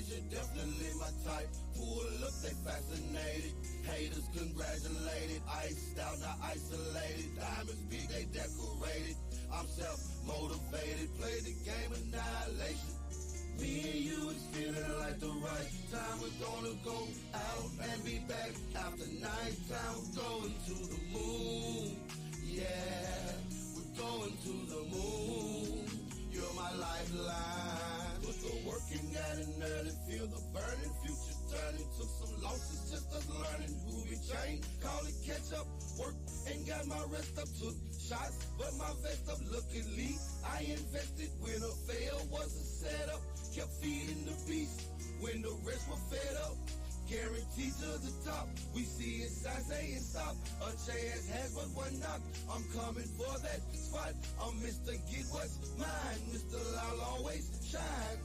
you're definitely my type. Pull up, they fascinated. Haters congratulated. Iced out, not isolated. Diamonds big, they decorated. I'm self-motivated. Play the game annihilation. Me and you is feeling like the right time. We're gonna go out and be back after nighttime. We're going to the moon. Yeah, we're going to the moon. You're my lifeline. Put the work in, got it early. Feel the burning, future turning. Took some losses, just us learning who we changed. Call it catch up. Work ain't got my rest up. Took shots, but my vest up. Looking lean. I invested when a fail was a setup. Kept feeding the beast when the rest were fed up. Guaranteed to the top. We see it, sign saying stop. A chance has but one knock. I'm coming for that spot. I'm Mr. Get What's Mine. Mr. I'll always shine.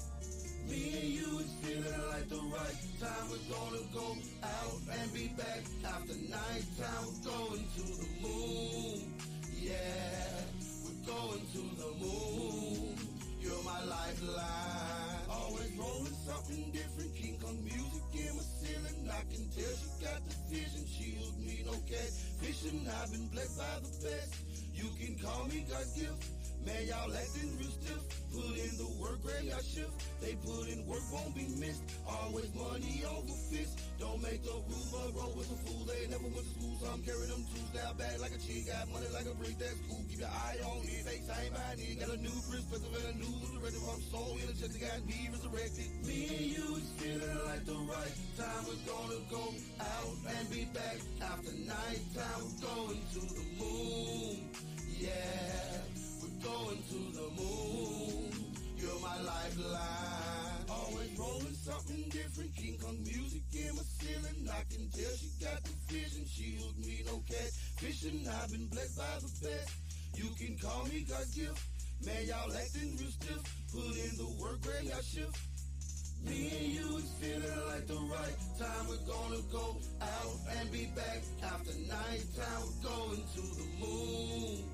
Me and you is feeling like the right time. We're gonna go out and be back after nighttime. We're going to the moon. Yeah, we're going to the moon. You're my lifeline. Always rolling something different. King Kong music in my ceiling. I can tell she got the vision. Shield me, no catfishing. I've been blessed by the best. You can call me God's gift. Man, y'all acting real stiff. Put in the work, grab y'all shift. They put in work, won't be missed. Always money over fist. Don't make the rules, but roll with the fool. They never went to school, so I'm carrying them tools down bad like a chick. Got money like a brick, that's cool. Keep your eye on it, they time by it. Got a new perspective and a new directive. I'm so energetic, got me resurrected. Me and you is feeling like the right time. We're gonna go out and be back after nighttime. We're going to the moon. Yeah, we're going to the moon. You're my lifeline. Always rolling something different. King Kong music in my ceiling. I can tell she got the vision. Shield me, no catfishing. I've been blessed by the best. You can call me God's gift. Man, y'all acting real stiff. Put in the work, grab y'all shift. Me and you is feeling like the right time. We're gonna go out and be back after nighttime. We're going to the moon.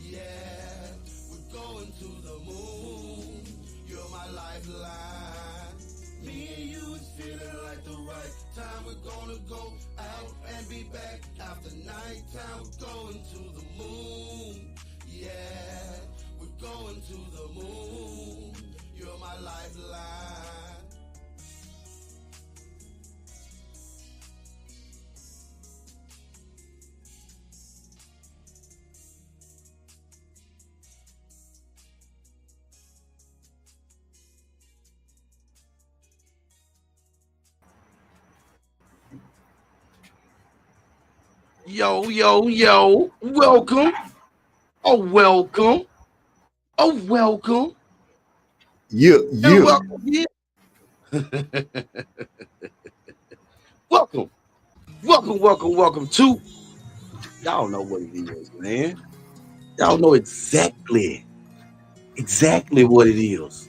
Yeah, we're going to the moon. You're my lifeline. Me and you is feeling like the right time. We're gonna go out and be back after nighttime. We're going to the moon. Yeah, we're going to the moon. You're my lifeline. Yo, yo, yo, welcome. Oh, welcome. Oh, welcome. Yeah. Welcome. Yeah. welcome to. Y'all know what it is, man. Y'all know exactly what it is.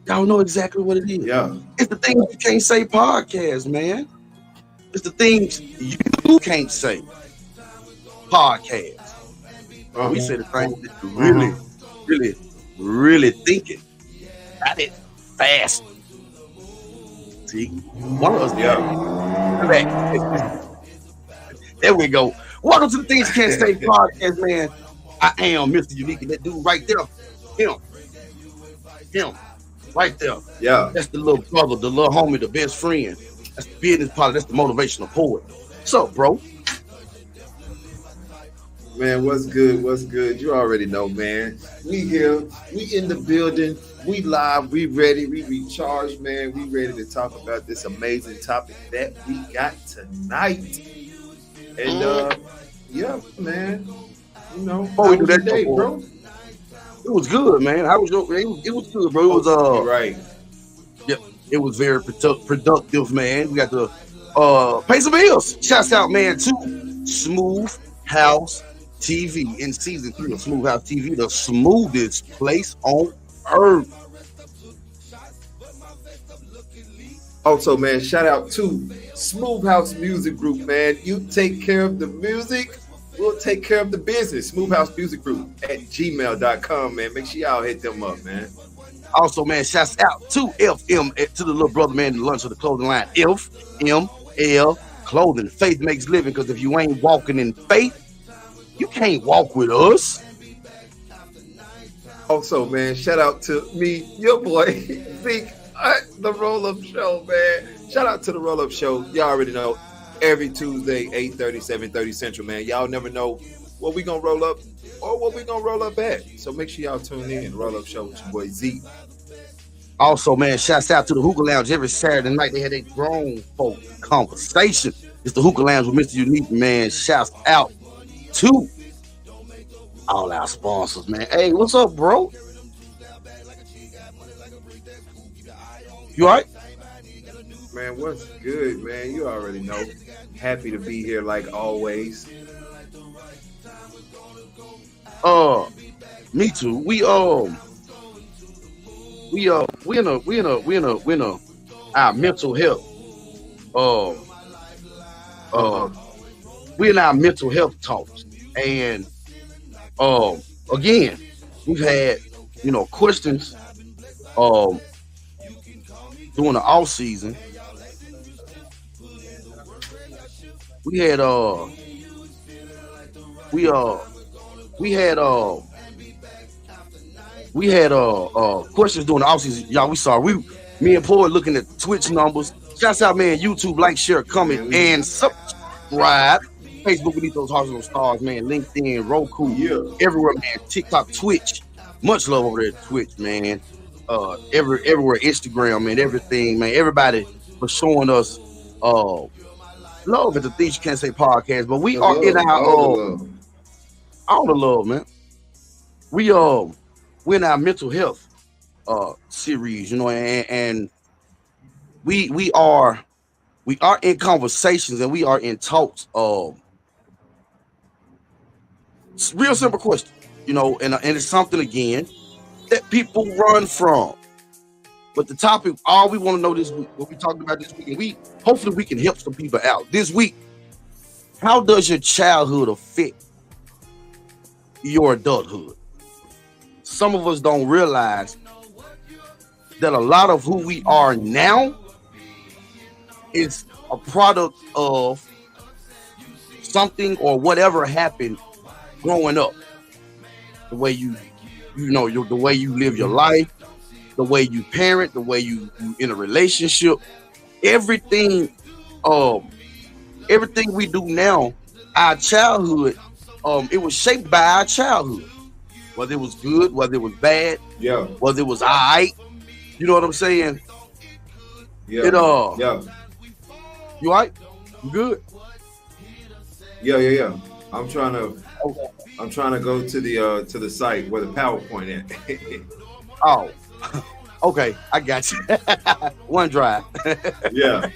Y'all know exactly what it is. Yeah. It's the things you can't say podcast, man. It's the things you can't say podcast. We say the things that you really thinking. Got it fast. See? One of us, There we go. Welcome to the Things You Can't Say podcast, man. I am MrUnique, and that dude right there. Him. Right there. Yeah. That's the little brother, the little homie, the best friend. That's the business partner. That's the motivational poet. What's up, bro? Man, what's good? What's good? You already know, man. We here. We in the building. We live. We ready. We recharged, man. We ready to talk about this amazing topic that we got tonight. And yeah, man. You know, before we do that, day, bro. It was good, man. How was your? It was good, bro. It was right. Yep, it was very productive, man. We got to pay some bills. Shouts out, man, to SmooveHouse TV in season 3 of SmooveHouse TV, the smoothest place on earth. Also, man, shout out to SmooveHouse Music Group, man. You take care of the music, we'll take care of the business. SmooveHouse Music Group at gmail.com, man. Make sure y'all hit them up, man. Also, man, shouts out to FM, to the little brother, man, the lunch of the clothing line. FML Clothing. Faith makes living, because if you ain't walking in faith, you can't walk with us. Also, man, shout out to me, your boy, Zeke, the Roll-Up Show, man. Shout out to the Roll-Up Show. Y'all already know, every Tuesday, 8:30, 7:30 Central, man. Y'all never know what we gonna roll up or what we gonna roll up at. So make sure y'all tune in. Roll-Up Show with your boy Zeke. Also, man, shouts out to the Hookah Lounge. Every Saturday night, they had a grown folk conversation. It's the Hookah Lounge with MrUnique, man. Shouts out to all our sponsors, man. Hey, what's up, bro? You all right? Man, what's good, man? You already know. Happy to be here like always. Me too. We in our mental health. We in our mental health talks, and again, we've had questions during the off season. We had questions during the off season. Y'all, we saw me and Paul looking at Twitch numbers. Shouts out, man. YouTube, like, share, comment, and subscribe. Facebook, we need those hearts and those stars, man. LinkedIn, Roku, everywhere, man. TikTok, Twitch. Much love over there at Twitch, man. Everywhere, Instagram, man. Everything, man. Everybody for showing us love at the Things You Can't Say podcast. But we are in our all the love, man. We're in our mental health series, and we are in conversations, and we are in talks. Real simple question, and it's something again that people run from. But the topic, all we want to know this week, what we talked about this week, and hopefully we can help some people out this week. How does your childhood affect your adulthood? Some of us don't realize that a lot of who we are now is a product of something or whatever happened growing up. The way the way you live your life, the way you parent, the way you in a relationship, everything we do now, our childhood, it was shaped by our childhood. Whether it was good, whether it was bad, whether it was all right, you know what I'm saying? Yeah. You all right? You good? Yeah. I'm trying to go to the site where the PowerPoint at. Oh, okay, I got you. OneDrive. Yeah,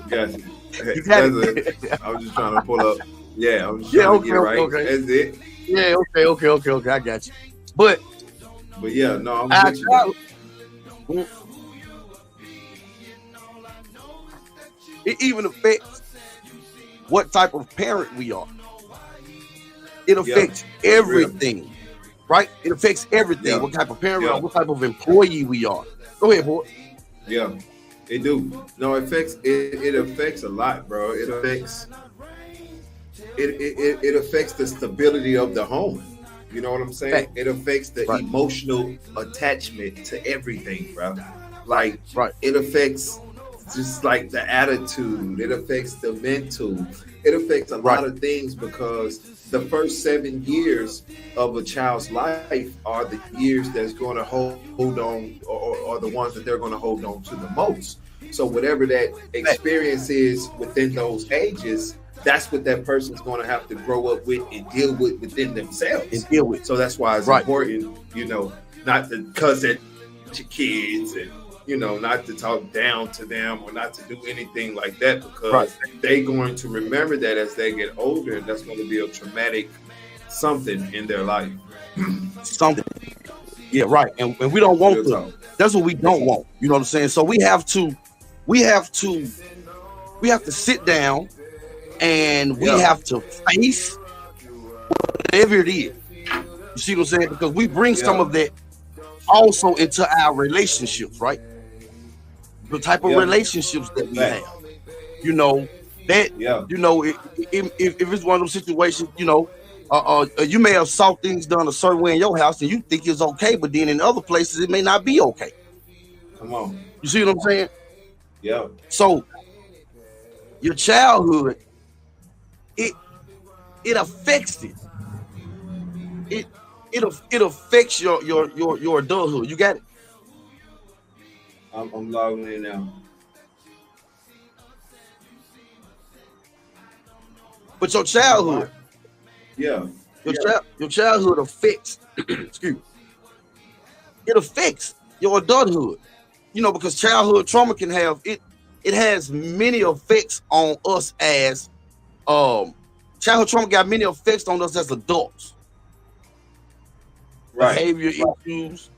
got you. I was just trying to pull up. Yeah, I was just trying to get right. Okay. That's it. Yeah, okay. I got you. But yeah, no, I'm with you. It even affects what type of parent we are. It affects everything, right? It affects everything. What type of parent we are, what type of employee we are. Go ahead, boy. Yeah, it do. No, it affects a lot, bro. It affects the stability of the home. You know what I'm saying? It affects the emotional attachment to everything, bro. Like, it affects just like the attitude. It affects the mental. It affects a lot of things, because the first 7 years of a child's life are the years that's going to hold on, or the ones that they're going to hold on to the most. So whatever that experience is within those ages, that's what that person's going to have to grow up with and deal with within themselves. So that's why it's important, not to cuss at your kids and, not to talk down to them or not to do anything like that, because they're going to remember that as they get older, and that's going to be a traumatic something in their life. Something. Yeah, right. And we don't want to. That's what we don't want. You know what I'm saying? So we have to sit down, and we have to face whatever it is. You see what I'm saying? Because we bring some of that also into our relationships, right? The type of Yeah. relationships that we Right. have. You know, that, Yeah. you know, if it's one of those situations, you know, you may have saw things done a certain way in your house and you think it's okay, but then in other places it may not be okay. Come on. You see what I'm saying? Yeah. So your childhood, it affects it. It affects your adulthood. You got it? I'm logging in now. But your childhood, Yeah. your childhood affects, excuse me, it affects your adulthood. You know, because childhood trauma can have it has many effects on us as childhood trauma got many effects on us as adults. Right. Behavior issues.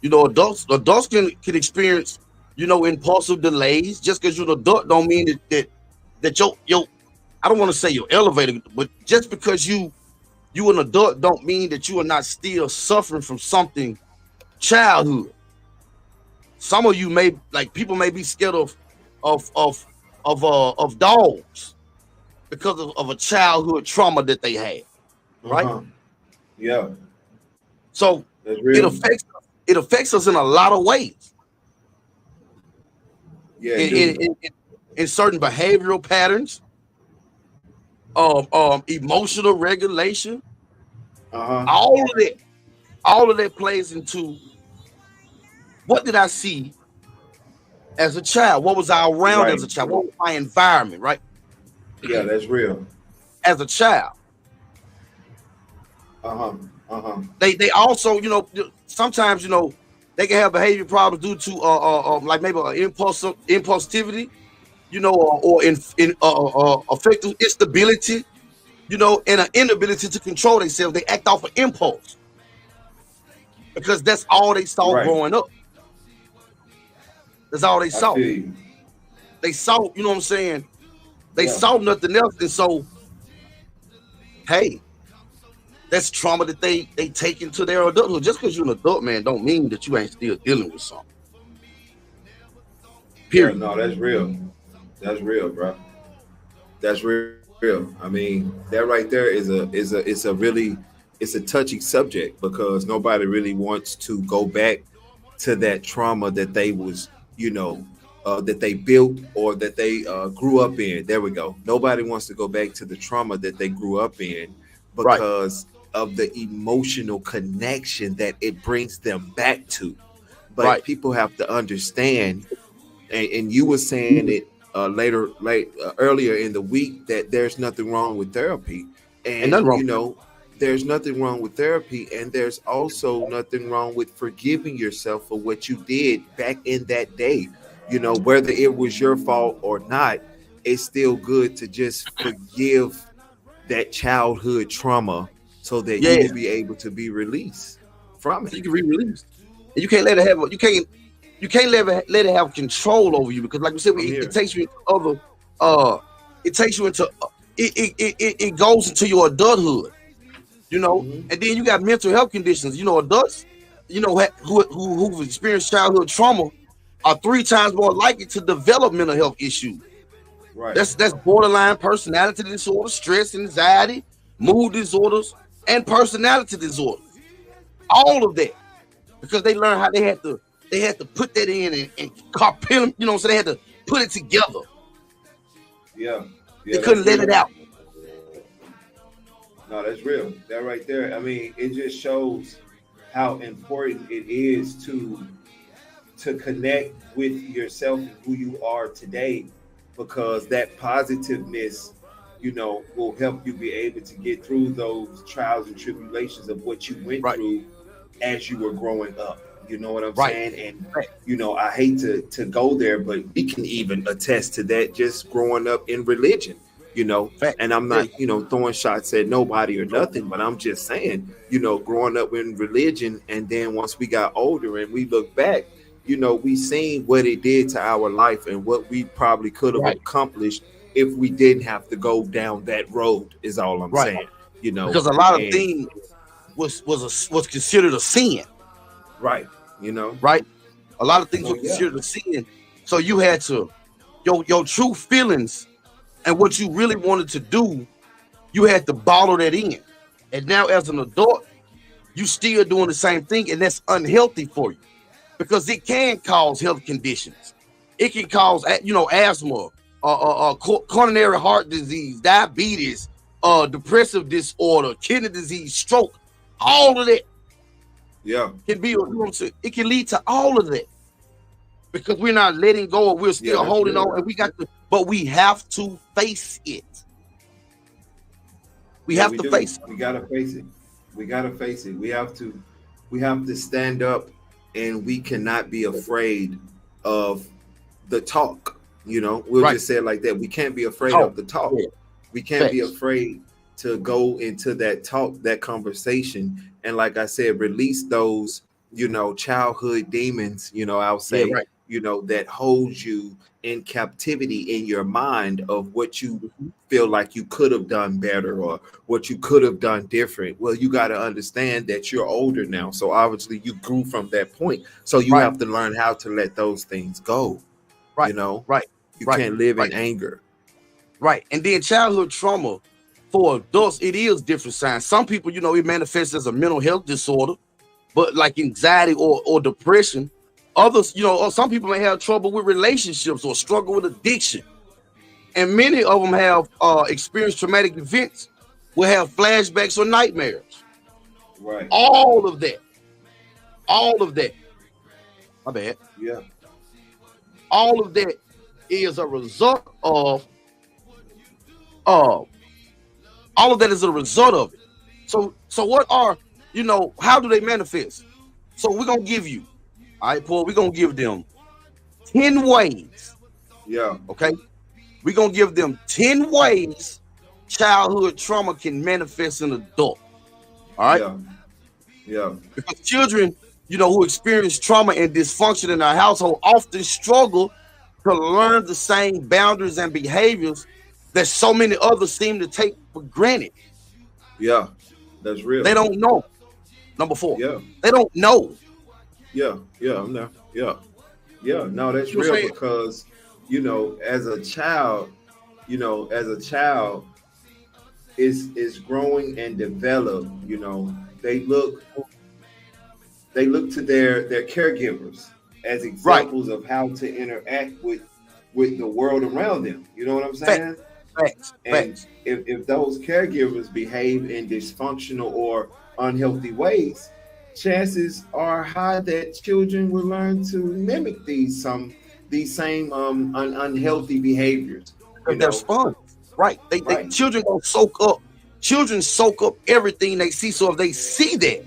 You know, adults can experience, you know, impulsive delays. Just because you're an adult don't mean that your I don't want to say you're elevated, but just because you an adult don't mean that you are not still suffering from something childhood. Some of you may, like, people may be scared of dogs because of a childhood trauma that they had, right? Yeah. So That's real. it affects us in a lot of ways. Yeah. In certain behavioral patterns, emotional regulation, all of that plays into what did I see as a child? What was I around as a child? What was my environment, right? Yeah, that's real. As a child. They also, you know, sometimes, you know, they can have behavior problems due to like maybe impulsivity, you know, or affective instability, you know, and an inability to control themselves. They act off of impulse because that's all they saw growing up. That's all they saw. They saw, you know what I'm saying? They saw nothing else. And so, hey, that's trauma that they take into their adulthood. Just because you're an adult, man, don't mean that you ain't still dealing with something. Period. Yeah, no, that's real. That's real, bro. That's real. I mean, that right there is a touchy subject because nobody really wants to go back to that trauma that they was, you know, that they built or that they grew up in. There we go. Nobody wants to go back to the trauma that they grew up in because of the emotional connection that it brings them back to. But people have to understand, and you were saying it earlier in the week, that there's nothing wrong with therapy, and you know, there's nothing wrong with therapy, and there's also nothing wrong with forgiving yourself for what you did back in that day. You know, whether it was your fault or not, it's still good to just forgive that childhood trauma so that you will be able to be released from it. You can be released. And you can't let it have you can't let it have control over you, because like we said, it takes you into other it goes into your adulthood, you know. And then you got mental health conditions. You know, adults, you know, who've experienced childhood trauma are 3 times more likely to develop mental health issues. That's borderline personality disorder, stress, anxiety, mood disorders, and personality disorders. All of that, because they learned how they had to put that in and carpel, you know, so they had to put it together. They couldn't let it out. No, that's real. That right there. I mean, it just shows how important it is to connect with yourself and who you are today, because that positiveness, you know, will help you be able to get through those trials and tribulations of what you went through as you were growing up. You know what I'm saying? And, you know, I hate to go there, but we can even attest to that just growing up in religion, you know. And I'm not, you know, throwing shots at nobody or nothing, but I'm just saying, you know, growing up in religion, and then once we got older and we look back, you know, we seen what it did to our life and what we probably could have accomplished if we didn't have to go down that road, is all I'm saying. You know, because a lot of things was considered a sin. Right. You know. right? A lot of things So were considered a sin. So you had to, your true feelings and what you really wanted to do, you had to bottle that in. And now as an adult, you still doing the same thing, and that's unhealthy for you because it can cause health conditions. It can cause, asthma, coronary heart disease, diabetes, depressive disorder, kidney disease, stroke, all of that. Yeah. Can be, it can lead to all of that because we're not letting go, or we're still holding on, and we got to, but we have to face it. We have to face it. We gotta face it. We gotta face it. We have to stand up, and we cannot be afraid of the talk. You know, we'll just say it like that. We can't be afraid of the talk. Yeah. We can't be afraid to go into that talk, that conversation, and like I said, release those, childhood demons, I'll say, that holds you in captivity in your mind of what you feel like you could have done better or what you could have done different. Well, you got to understand that you're older now. So obviously you grew from that point. So you have to learn how to let those things go. Right. You can't live in anger. Right. And then childhood trauma for adults, it is different signs. Some people, it manifests as a mental health disorder, but like anxiety or depression. Others, some people may have trouble with relationships or struggle with addiction. And many of them have experienced traumatic events, will have flashbacks or nightmares. Right. All of that. My bad. Yeah. All of that is a result of all of that is a result of it. So what are, how do they manifest? So we're gonna give you, all right, Paul, we're gonna give them 10 ways. Yeah. Okay. We're gonna give them 10 ways childhood trauma can manifest in adult. All right. Yeah. Because children, who experience trauma and dysfunction in our household often struggle to learn the same boundaries and behaviors that so many others seem to take for granted. Yeah, that's real. They don't know. Number 4. Yeah. They don't know. Yeah, I'm there. Yeah, no, that's real because, as a child, is growing and develop, they look to their caregivers as examples of how to interact with the world around them. You know what I'm saying? Facts. If those caregivers behave in dysfunctional or unhealthy ways, chances are high that children will learn to mimic these same unhealthy behaviors. They're sponges, right? They children don't soak up. Children soak up everything they see. So if they see that,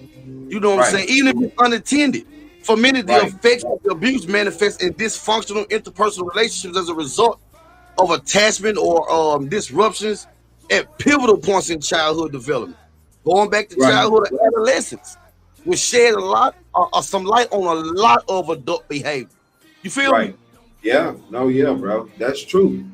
you know what I'm saying, even if it's unattended, for many the effects of the abuse manifest in dysfunctional interpersonal relationships as a result of attachment or disruptions at pivotal points in childhood development. Going back to childhood and adolescence, will shed some light on a lot of adult behavior. You feel me? Yeah. No, yeah, bro. That's true.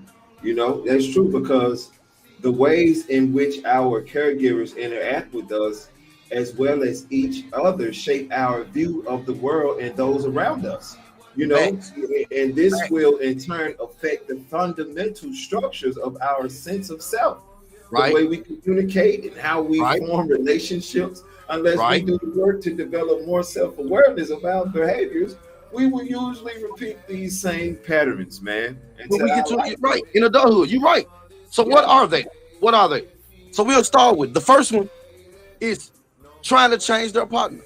That's true because the ways in which our caregivers interact with us, as well as each other, shape our view of the world and those around us. And this will in turn affect the fundamental structures of our sense of self, the way we communicate and how we form relationships. Unless we do the work to develop more self-awareness of our behaviors, we will usually repeat these same patterns, man. When we get to in adulthood, you're right. So what are they? So we'll start with the first one is trying to change their partner.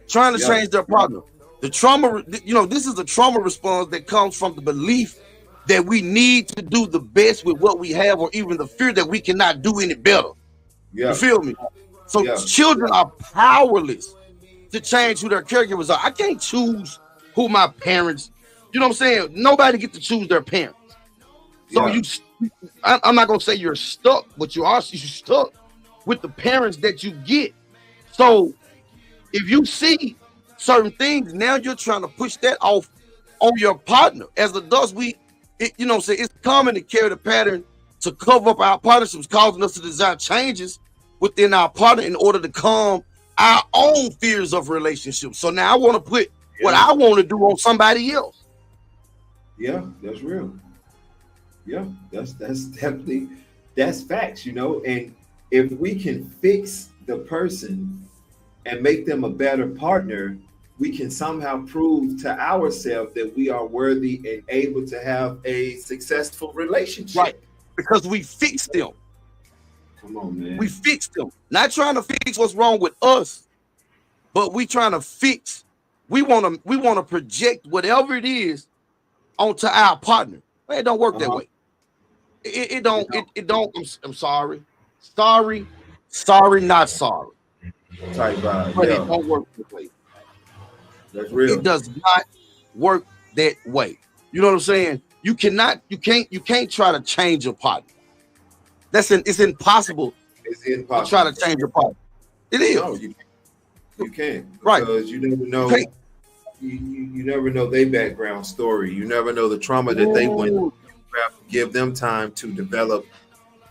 The trauma, this is a trauma response that comes from the belief that we need to do the best with what we have, or even the fear that we cannot do any better. You feel me? So children are powerless to change who their caregivers are. I can't choose who my parents, you know what I'm saying? Nobody gets to choose their parents. So I'm not gonna say you're stuck, but you're stuck with the parents that you get. So if you see certain things, now you're trying to push that off on your partner. As adults, it's common to carry the pattern to cover up our partnerships, causing us to desire changes within our partner in order to calm our own fears of relationships. So now I want to put what I want to do on somebody else. Yeah, that's real. Yeah, that's definitely, that's facts, you know. And if we can fix the person and make them a better partner, we can somehow prove to ourselves that we are worthy and able to have a successful relationship. Right. Because we fixed them. Come on, man. We fixed them. Not trying to fix what's wrong with us, but we trying to fix. We want to project whatever it is onto our partner. It don't work that way. It don't. I'm sorry. Sorry, not sorry. Type vibe. But it don't work that way. That's real. It does not work that way. You know what I'm saying? You can't try to change your partner. It's impossible. It's impossible to try to change your partner. It is. No, you can't. Right. Because you never know. You never know their background story. You never know the trauma that they went through. You have to give them time to develop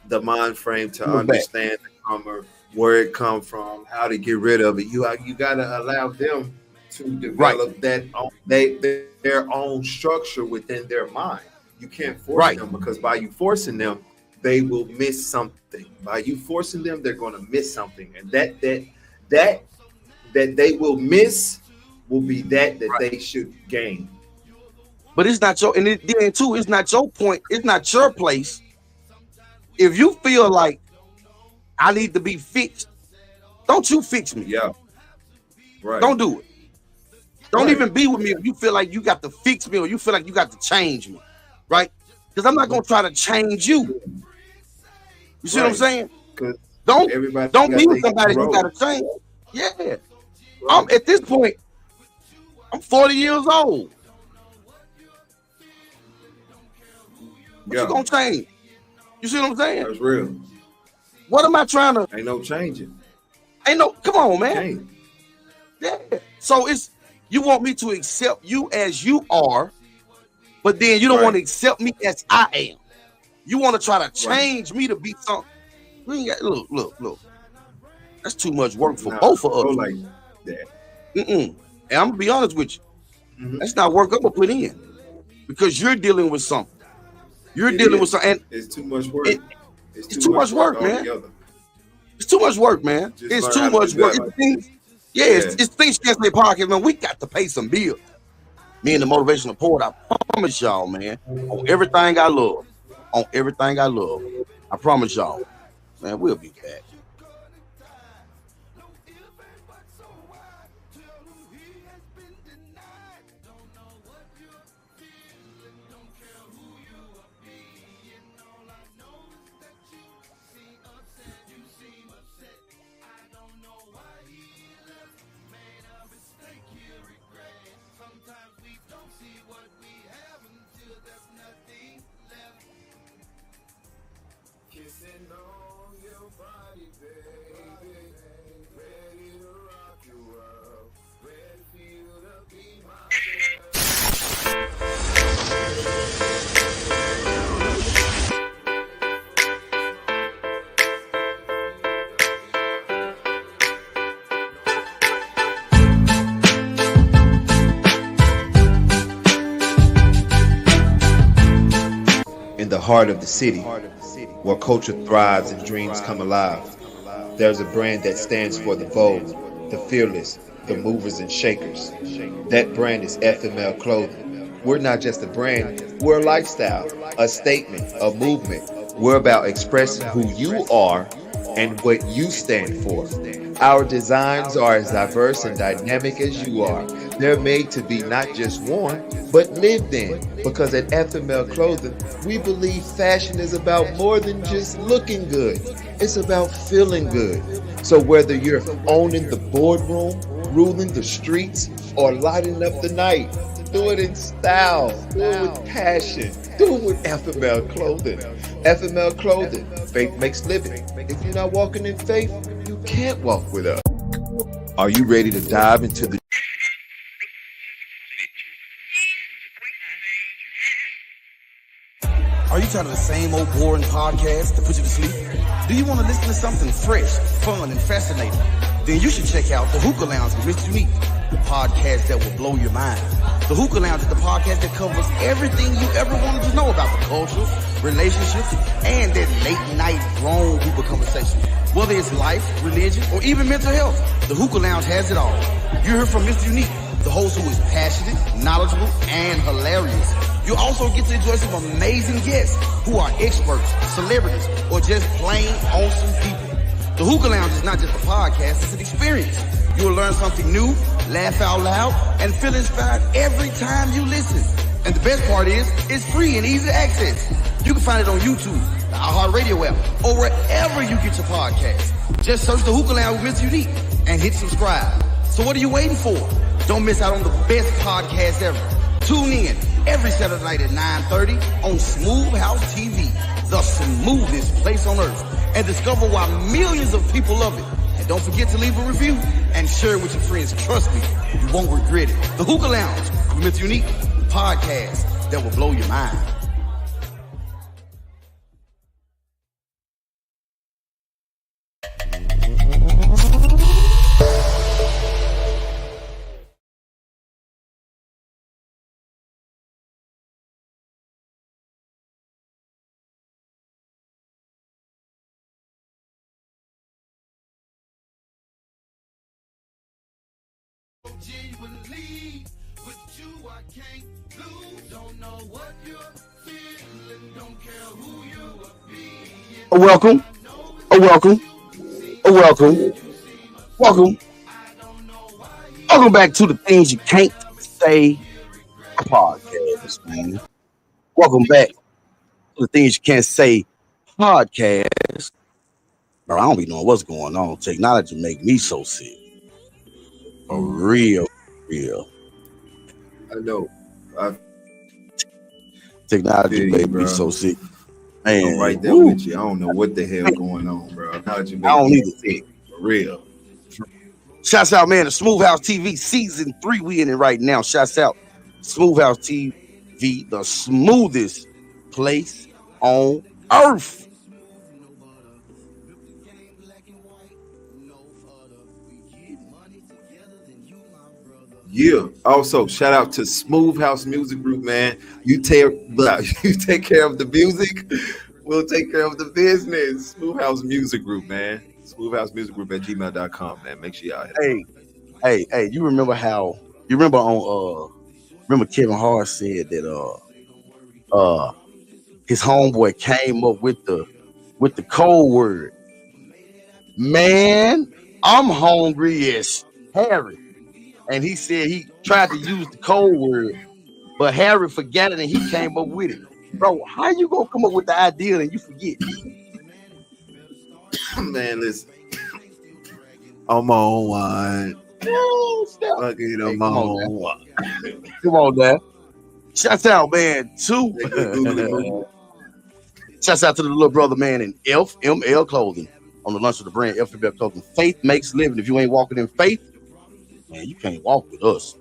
the mind frame to understand the trauma, where it come from, how to get rid of it. You got to allow them to develop their own structure within their mind. You can't force them, because by you forcing them, they will miss something. By you forcing them, they're going to miss something, and that they will miss will be that they should gain. But it's not your, and then too, it's not your point. It's not your place. If you feel like I need to be fixed, don't you fix me. Yeah. Right. Don't do it. Don't even be with me if you feel like you got to fix me or you feel like you got to change me. Right? Because I'm not going to try to change you. You see what I'm saying? Don't be with somebody you got to change. Yeah. I'm at this point, I'm 40 years old. What you gonna change? You see what I'm saying? That's real. What am I trying to? Ain't no changing. Ain't no. Come on, man. Yeah. So it's, you want me to accept you as you are, but then you don't want to accept me as I am. You want to try to change me to be something. We ain't got, look. That's too much work for both of us. Like that. And I'm gonna be honest with you. That's not work I'm gonna put in, because you're dealing with something. You're dealing with something. And it's too much work. It's too much work, man. It's too much work, man. It's too much work. It's things can't say podcast, man. We got to pay some bills. Me and the motivational poet, I promise y'all, man, on everything I love. I promise y'all, man, we'll be back. In the heart of the city, where culture thrives and dreams come alive, there's a brand that stands for the bold, the fearless, the movers and shakers. That brand is FML Clothing. We're not just a brand, we're a lifestyle, a statement, a movement. We're about expressing who you are and what you stand for. Our designs are as diverse and dynamic as you are. They're made to be not just worn, but lived in. Because at FML Clothing, we believe fashion is about more than just looking good. It's about feeling good. So whether you're owning the boardroom, ruling the streets, or lighting up the night, do it in style, do it with passion, do it with FML Clothing. FML Clothing, faith makes living. If you're not walking in faith, you can't walk with us. Are you ready to dive into the Are you tired of the same old boring podcast to put you to sleep? Do you want to listen to something fresh, fun, and fascinating? then you should check out the Hookah Lounge with MrUnique, the podcast that will blow your mind. The Hookah Lounge is the podcast that covers everything you ever wanted to know about the culture, relationships, and that late night grown people conversation. Whether it's life, religion, or even mental health, the Hookah Lounge has it all. You hear from MrUnique, the host who is passionate, knowledgeable, and hilarious. You also get to enjoy some amazing guests who are experts, celebrities, or just plain awesome people. The Hookah Lounge is not just a podcast, it's an experience. You will learn something new, laugh out loud, and feel inspired every time you listen. And the best part is, it's free and easy access. You can find it on YouTube, the iHeartRadio app, or wherever you get your podcast. Just search the Hookah Lounge with MrUnique and hit subscribe. So what are you waiting for? Don't miss out on the best podcast ever. Tune in every Saturday night at 9:30 on SmooveHouse TV, the smoothest place on earth, and discover why millions of people love it. And don't forget to leave a review and share it with your friends. Trust me, you won't regret it. The Hookah Lounge with MrUnique, the podcast that will blow your mind. Genuinely, with you I can't lose. Don't know what you're feeling, don't care who you are being. Welcome, welcome back to the Things You Can't Say podcast, man. Welcome back to the Things You Can't Say podcast. Bro, I don't be knowing what's going on. Technology make me so sick. For real. I know. Technology make me so sick. Man, I'm right there with you. I don't know what the hell going on, bro. Technology make me sick. For real. Shouts out, man, to SmooveHouse TV season 3. We in it right now. Shouts out SmooveHouse TV, the smoothest place on earth. Yeah. Also, shout out to SmooveHouse Music Group, man. You take care of the music, we'll take care of the business. SmooveHouse Music Group, man. SmooveHouse Music Group at gmail.com, man. Make sure y'all hit Hey, you remember remember Kevin Hart said that his homeboy came up with the code word. Man, I'm hungry as Harry. And he said he tried to use the code word, but Harry forgot it and he came up with it. Bro, how you gonna come up with the idea and you forget? Man, listen. I'm on one. I'm on one. Come on, man. Shouts out, man, to shouts out to the little brother, man, in FML Clothing on the lunch of the brand FML Clothing. Faith makes living. If you ain't walking in faith, man, you can't walk with us.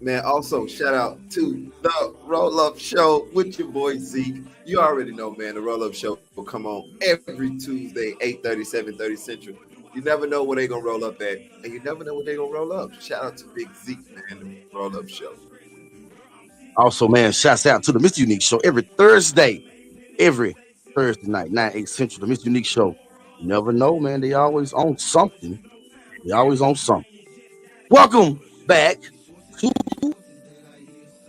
Man, also shout out to the Roll Up Show with your boy Zeke. You already know, man, the Roll Up Show will come on every Tuesday, 8:30, 7:30 Central. You never know where they're going to roll up at, and you never know what they're going to roll up. Shout out to Big Zeke, man, the Roll Up Show. Also, man, shouts out to the MrUnique Show every Thursday night, 9-8 Central, the MrUnique Show. You never know, man. They always on something. Welcome back to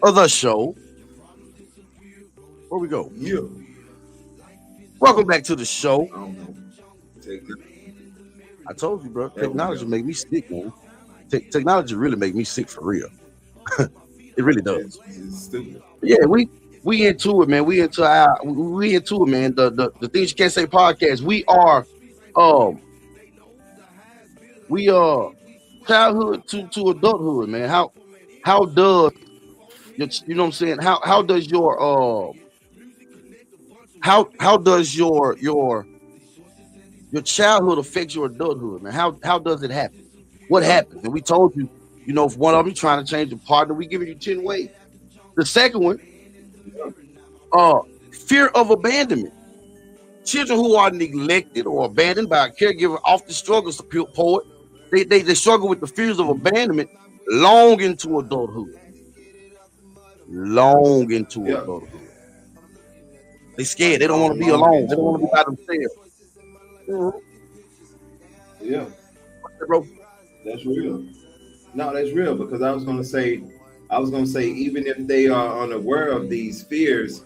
the show. Where we go? Yeah. Welcome back to the show. I don't know. I told you, bro. Technology make me sick, man. Technology really make me sick for real. It really does. It's stupid. Yeah, we into it, man. We into it, man. The Things You Can't Say podcast. We are childhood to adulthood, man. How does you know what I'm saying? How does your childhood affect your adulthood, man? How does it happen? What happens? And we told you, you know, if one of them trying to change your partner, we giving you 10 ways. The second one, fear of abandonment. children who are neglected or abandoned by a caregiver often struggle to poet. They struggle with the fears of abandonment long into adulthood. Long into adulthood. They scared. They don't want to be alone. They don't want to be by themselves. Yeah. Bro. That's real. No, that's real, because I was gonna say, even if they are unaware of these fears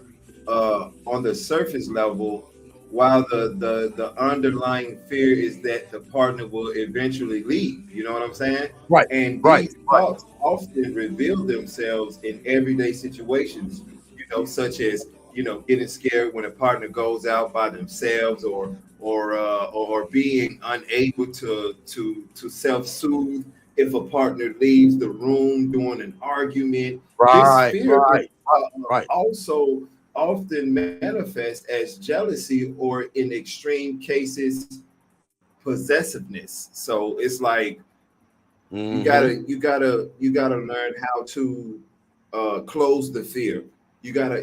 on the surface level, while the underlying fear is that the partner will eventually leave. You know what I'm saying? Right. And these thoughts often reveal themselves in everyday situations, you know, such as, you know, getting scared when a partner goes out by themselves, or being unable to self-soothe if a partner leaves the room during an argument. This fear also often manifests as jealousy, or in extreme cases, possessiveness. So it's like you gotta learn how to close the fear. You gotta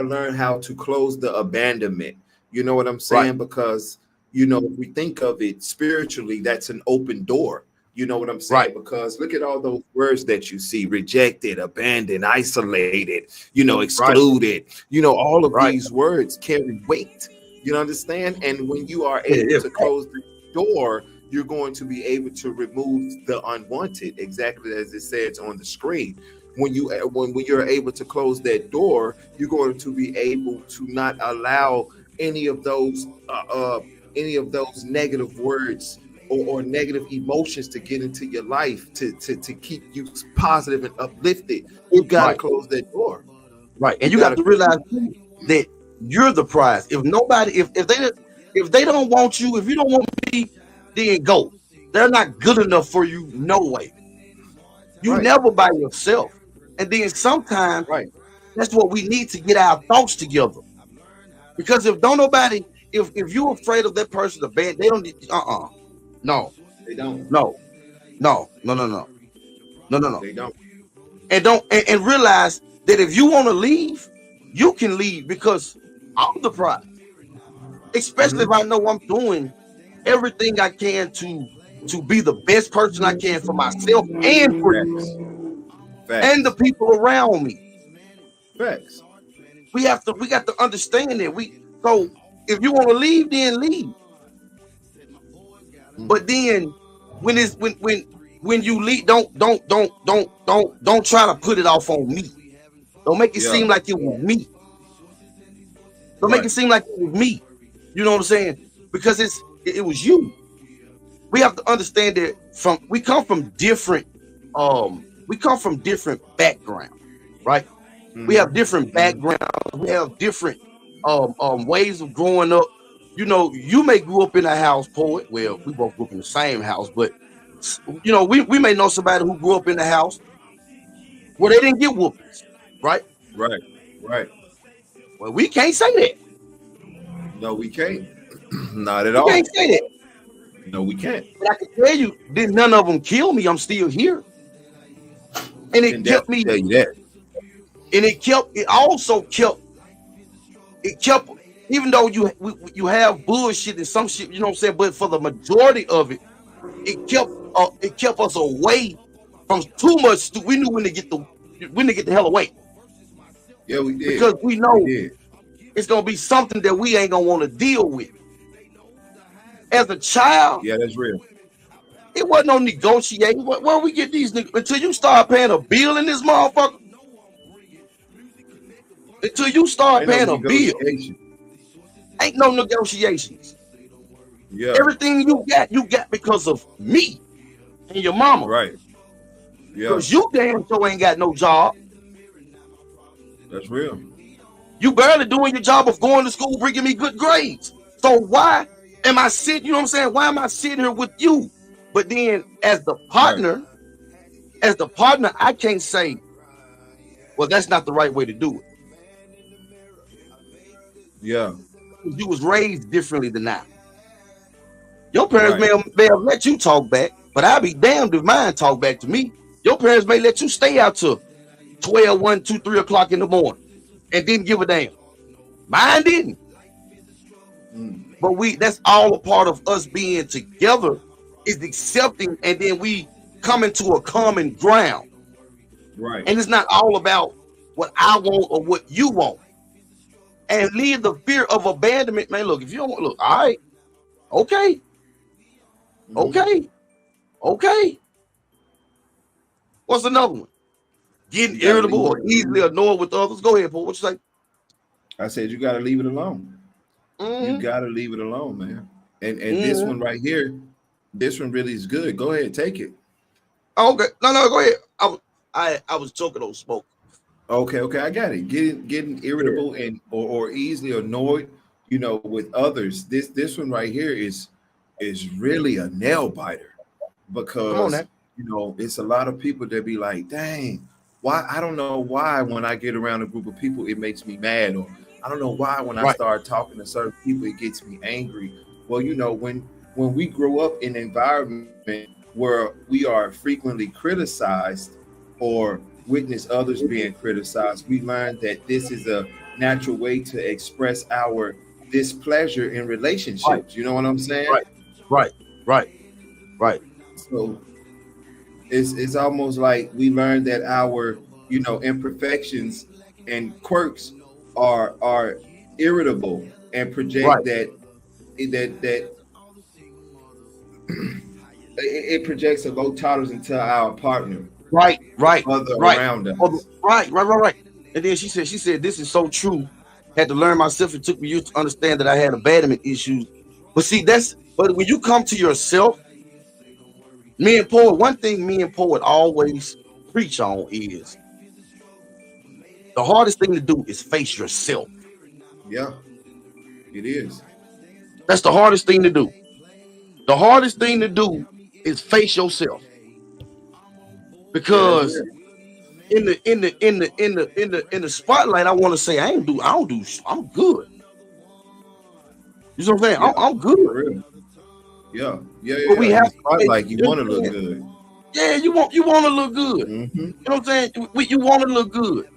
learn how to close the abandonment. You know what I'm saying? Because, you know, if we think of it spiritually, that's an open door. You know what I'm saying? Because look at all those words that you see: rejected, abandoned, isolated, you know, excluded. You know, all of these words carry weight. You understand? And when you are able to close the door, you're going to be able to remove the unwanted, exactly as it says on the screen. When you're able to close that door, you're going to be able to not allow any of those negative words or negative emotions to get into your life to keep you positive and uplifted. You gotta close that door. Right. And you got to realize that you're the prize. If nobody, if they don't want you, if you don't want me, then go. They're not good enough for you, no way. You never by yourself. And then sometimes that's what we need to get our thoughts together. Because if don't nobody, if you're afraid of that person, the band, they don't no. They don't. No. They don't. And realize that if you want to leave, you can leave, because I'm the prize. Especially if I know I'm doing everything I can to be the best person I can for myself and for you. And the people around me. Facts. We got to understand that so if you want to leave, then leave. But then when you leave, don't try to put it off on me. Don't make it seem like it was me. Don't make it seem like it was me. You know what I'm saying? Because it was you. We have to understand that we come from different backgrounds, right? We have different backgrounds. We have different ways of growing up. You know, you may grew up in a house, poet. Well, we both grew up in the same house, but you know, we may know somebody who grew up in the house where they didn't get whoopings, right? Right. Well, we can't say that. No, we can't. Not at all. We can't say that. No, we can't. But I can tell you, did none of them kill me? I'm still here, and it kept me. Tell you that. And it also kept. Even though you have bullshit and some shit, you know what I'm saying, but for the majority of it, it kept us away from too much. We knew when to get the hell away. Yeah, we did. Because we know it's gonna be something that we ain't gonna want to deal with. As a child, yeah, that's real. It wasn't no negotiating. Where we get these niggas until you start paying a bill in this motherfucker? Until you start paying a bill, ain't no negotiations. Yeah. Everything you got because of me and your mama. Right. Yeah. Because you damn sure ain't got no job. That's real. You barely doing your job of going to school, bringing me good grades. So why am I sitting, you know what I'm saying? Why am I sitting here with you? But then as the partner, I can't say, well, that's not the right way to do it. Yeah. You was raised differently than I. Your parents may have let you talk back, but I'll be damned if mine talk back to me. Your parents may let you stay out till 12, 1, 2, 3 o'clock in the morning and didn't give a damn. Mine didn't. But that's all a part of us being together, is accepting, and then we come into a common ground. Right. And it's not all about what I want or what you want. And leave the fear of abandonment, man. Look, if you don't want, look, all right, okay, okay. What's another one? Getting irritable or easily annoyed with others. Go ahead, Paul. What you say? I said you got to leave it alone. You got to leave it alone, man. And this one right here, this one really is good. Go ahead, take it. Okay, no, go ahead. I was choking on smoke. Okay, I got it. Getting irritable and or easily annoyed, you know, with others. This one right here is really a nail biter, because you know, it's a lot of people that be like, dang, why? I don't know why when I get around a group of people it makes me mad, or I don't know why when I start talking to certain people it gets me angry. Well, you know, when we grow up in an environment where we are frequently criticized or witness others being criticized, we learn that this is a natural way to express our displeasure in relationships. You know what I'm saying? Right. So it's almost like we learn that our, you know, imperfections and quirks are irritable and project that it projects a low tolerance into our partner. Right. Around us. Right. And then she said, this is so true. Had to learn myself. It took me years to understand that I had abandonment issues. But see, but when you come to yourself, one thing me and Poet always preach on is the hardest thing to do is face yourself. Yeah, it is. That's the hardest thing to do. The hardest thing to is face yourself. Because in the spotlight, I want to say I'm good. You know what I'm saying? Yeah, I'm good. Yeah. But we have like you want to look good. Yeah, you want to look good. You know what I'm saying? You want to look good.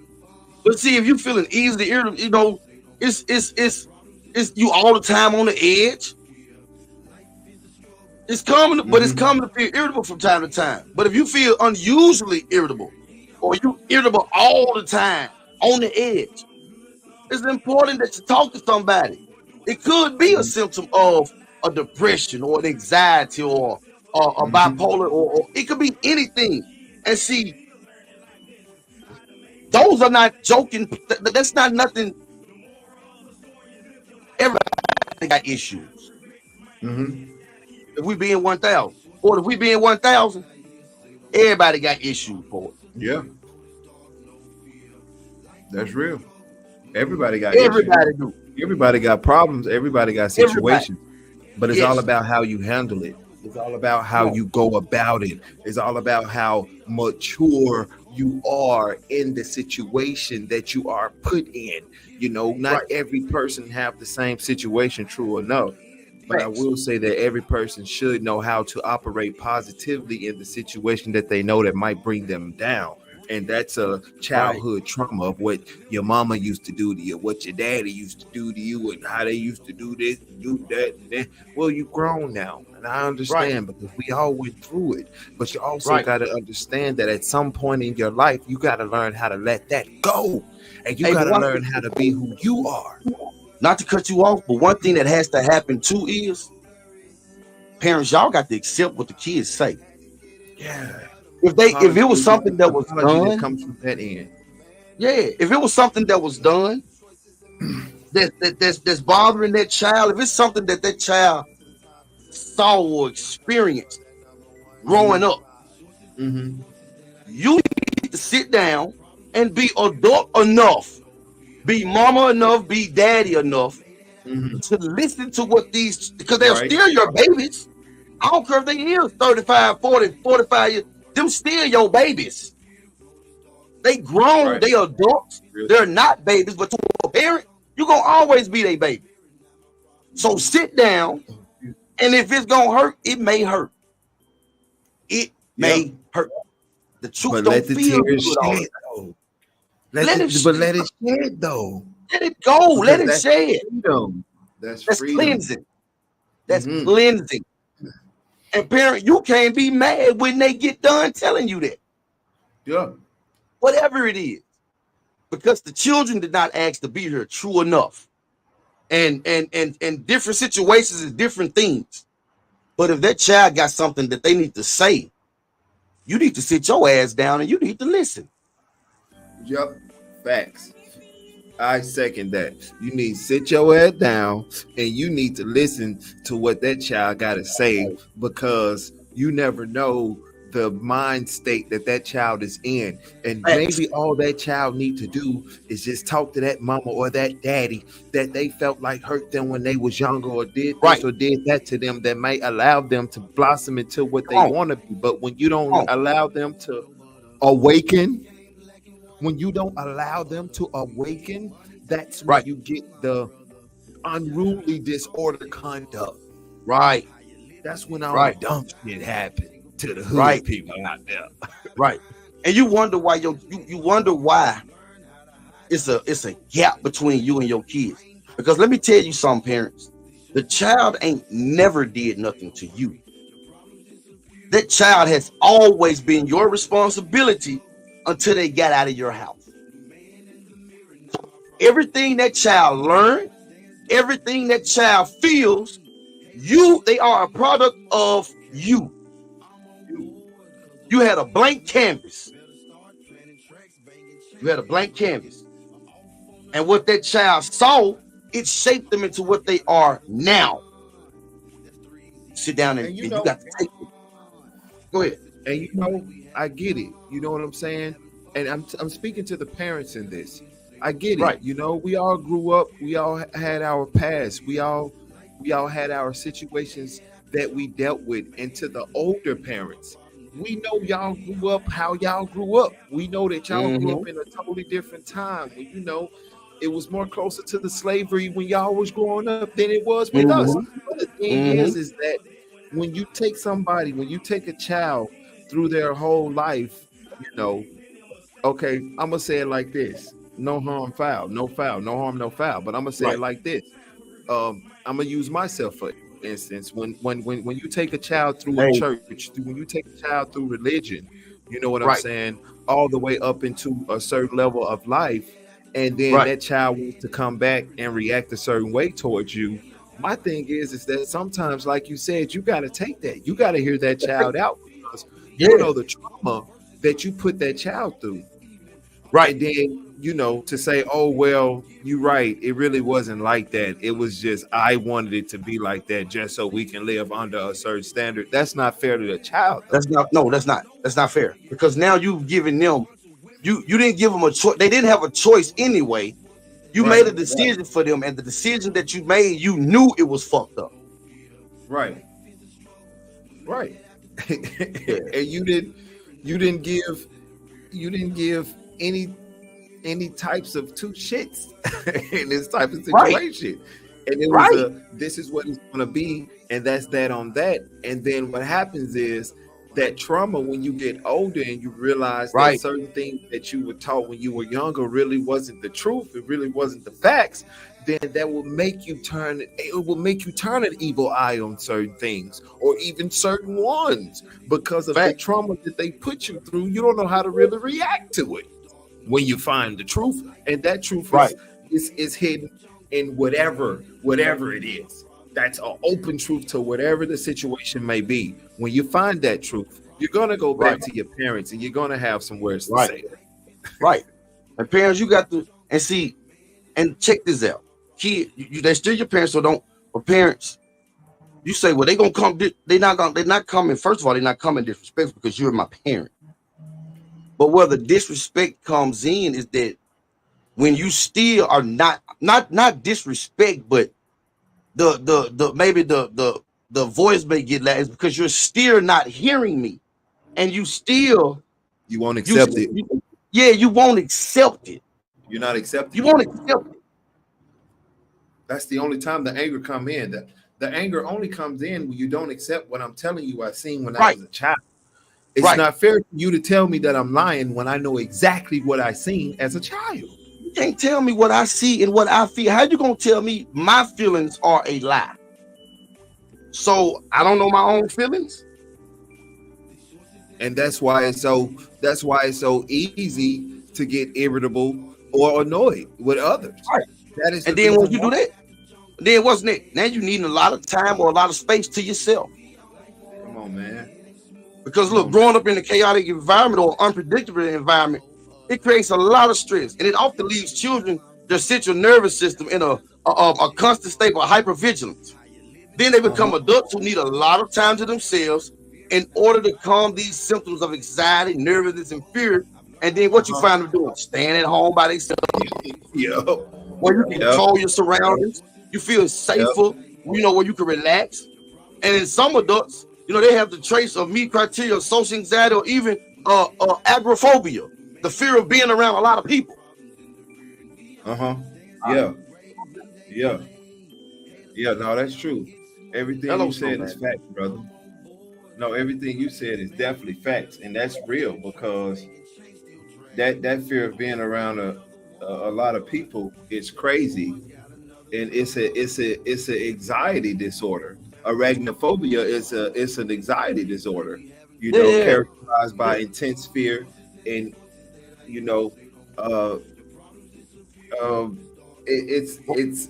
But see, if you're feeling easily irritable, you know, it's you all the time on the edge. It's common, but it's common to feel irritable from time to time. But if you feel unusually irritable, or you irritable all the time on the edge, it's important that you talk to somebody. It could be a symptom of a depression or an anxiety or a bipolar, or it could be anything. And see, those are not joking. That's not nothing. Everybody got issues. If we be in 1,000, or if we be in 1,000, everybody got issues for it. Yeah, that's real. Everybody got issues. Everybody got problems. Everybody got situations. But it's all about how you handle it. It's all about how you go about it. It's all about how mature you are in the situation that you are put in. You know, not every person have the same situation, true enough. But I will say that every person should know how to operate positively in the situation that they know that might bring them down. And that's a childhood trauma of what your mama used to do to you, what your daddy used to do to you, and how they used to do this, do that, and that. Well, you've grown now, and I understand because we all went through it. But you also got to understand that at some point in your life, you got to learn how to let that go, and you got to learn how to be who you are. Not to cut you off, but one thing that has to happen too is parents, y'all got to accept what the kids say. Yeah. If it was something that was done, that comes from that end. Yeah, if it was something that was done that's bothering that child, if it's something that child saw or experienced growing up, you need to sit down and be adult enough, be mama enough, be daddy enough to listen to what these, because they're still your babies. I don't care if they is 35, 40, 45 years. Them still your babies. They grown, they adults. They're not babies, but to a parent, you're going to always be their baby. So sit down, and if it's going to hurt, it may hurt. It may hurt. The truth but don't let the feel tears good shed, though. Let it shed, though. Let it go. Let it shed. That's freedom. cleansing. That's cleansing. And parent, you can't be mad when they get done telling you that. Yeah. Whatever it is. Because the children did not ask to be here true enough. And different situations is different things. But if that child got something that they need to say, you need to sit your ass down and you need to listen. Yep. Facts. I second that. You need to sit your ass down and you need to listen to what that child got to say, because you never know the mind state that child is in. And maybe all that child need to do is just talk to that mama or that daddy that they felt like hurt them when they was younger, or did this or did that to them, that might allow them to blossom into what they want to be. But when you don't allow them to awaken, that's when you get the unruly disorder conduct. Right. That's when all the dumb shit happened to the hood people out there. Right. And you wonder why you wonder why it's a gap between you and your kids. Because let me tell you something, parents. The child ain't never did nothing to you. That child has always been your responsibility until they got out of your house. Everything that child learned, everything that child feels, they are a product of you. You had a blank canvas. You had a blank canvas. And what that child saw, it shaped them into what they are now. Sit down and you got to take it. Go ahead. And I get it. You know what I'm saying? And I'm speaking to the parents in this. I get it. Right. We all grew up. We all had our past. We all had our situations that we dealt with. And to the older parents, we know y'all grew up how y'all grew up. We know that y'all grew up in a totally different time. When, it was more closer to the slavery when y'all was growing up than it was with us. But the thing is that when you take a child through their whole life, okay, I'm going to say it like this. No harm, foul. No foul. No harm, no foul. But I'm going to say it like this. I'm going to use myself for instance. When you take a child through a church, when you take a child through religion, you know what I'm saying? All the way up into a certain level of life. And then that child wants to come back and react a certain way towards you. My thing is that sometimes, like you said, you got to take that. You got to hear that child out, because you know the trauma that you put that child through. Right. And then, to say, oh, well, you're right. It really wasn't like that. It was just, I wanted it to be like that just so we can live under a certain standard. That's not fair to the child. That's not fair. Because now you've given them, you didn't give them a choice. They didn't have a choice anyway. You made a decision for them, and the decision that you made, you knew it was fucked up. Right. And you didn't give any types of two shits in this type of situation. And it was this is what it's going to be, and that's that on that. And then what happens is that trauma, when you get older and you realize that certain things that you were taught when you were younger really wasn't the truth, it really wasn't the facts, then that will make you turn an evil eye on certain things, or even certain ones, because of the trauma that they put you through. You don't know how to really react to it when you find the truth, and that truth is hidden in whatever it is. That's an open truth to whatever the situation may be. When you find that truth, you're going to go back to your parents and you're going to have some words to say. Right. And parents, you got to, and see, and check this out. Kid, they're still your parents, so don't, but parents, you say, well, they're not coming. First of all, they're not coming disrespectful because you're my parent. But where the disrespect comes in is that when you still are not disrespect, but the voice may get loud, is because you're still not hearing me, and you won't accept it. You won't accept it. You're not accepting. You won't accept it. That's the only time the anger come in. The anger only comes in when you don't accept what I'm telling you I seen when I was a child. It's not fair for you to tell me that I'm lying when I know exactly what I seen as a child. can't tell me what I see and what I feel. How you gonna tell me my feelings are a lie? So I don't know my own feelings. And that's why it's so easy to get irritable or annoyed with others. Right. That is, and then when you do that, then what's next? Now you need a lot of time or a lot of space to yourself. Come on, man. Because look, growing up in a chaotic environment or unpredictable environment, it creates a lot of stress, and it often leaves children, their central nervous system, in a constant state of hypervigilance. Then they become adults who need a lot of time to themselves in order to calm these symptoms of anxiety, nervousness, and fear. And then what you find them doing? Staying at home by themselves. Where you can control your surroundings. You feel safer, you know, where you can relax. And in some adults, you know, they have the trace of meet criteria of social anxiety or even agoraphobia, the fear of being around a lot of people. No, that's true. Everything you said is fact, brother. No, everything you said is definitely facts, and that's real, because that fear of being around a lot of people is crazy, and it's an anxiety disorder. Arachnophobia is an anxiety disorder, you know, characterized by intense fear, and you know, it's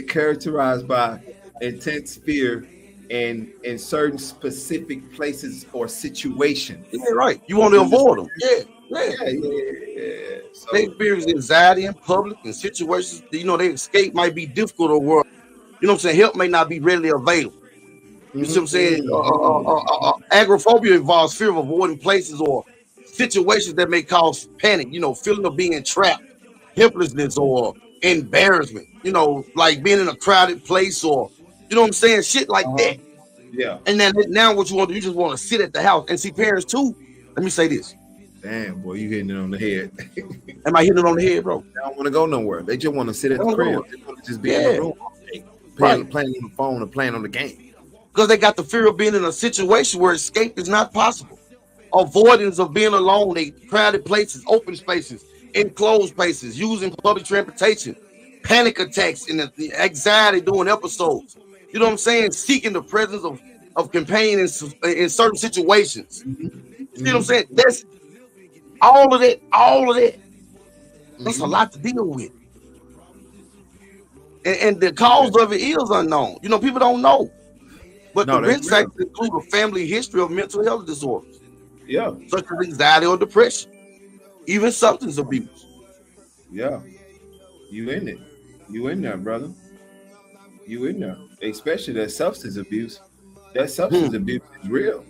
characterized by intense fear in certain specific places or situations. Yeah, right. You want to avoid them. Yeah. So, they experience anxiety in public and situations. You know, their escape might be difficult or work. You know what I'm saying? Help may not be readily available. You see what I'm saying? Agoraphobia involves fear of avoiding places or situations that may cause panic. You know, feeling of being trapped, helplessness, or embarrassment. You know, like being in a crowded place, or you know what I'm saying? Shit like that. Yeah. And then now what you want to do, you just want to sit at the house. And see, parents too, let me say this. Damn, boy, you hitting it on the head. Am I hitting it on the head, bro? They don't want to go nowhere. They just want to sit at the crib. They want to just be in the room all day, playing on the phone and playing on the game. Because they got the fear of being in a situation where escape is not possible. Avoidance of being alone, they crowded places, open spaces, enclosed places, using public transportation, panic attacks, and the anxiety during episodes. You know what I'm saying? Seeking the presence of companions in certain situations. You know what I'm saying? That's all of that. That's a lot to deal with. And the cause of it is unknown. You know, people don't know. But the risk factors include a family history of mental health disorders. Yeah. Such as anxiety or depression. Even substance abuse. Yeah. You in it. You in there, brother. You in there. Especially that substance abuse. That substance abuse is real.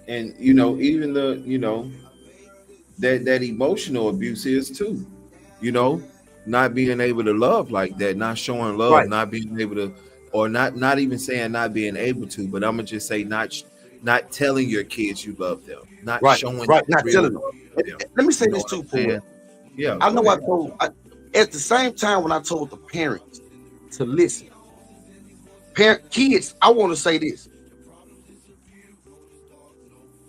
And you know, even the, you know, that emotional abuse is too. You know, not being able to love like that, not showing love, not being able to, or not even saying not being able to, but I'm gonna just say not telling your kids you love them, not showing not telling them. Let me say this too, Paul. Yeah, I know at the same time when I told the parents to listen. Kids, I want to say this.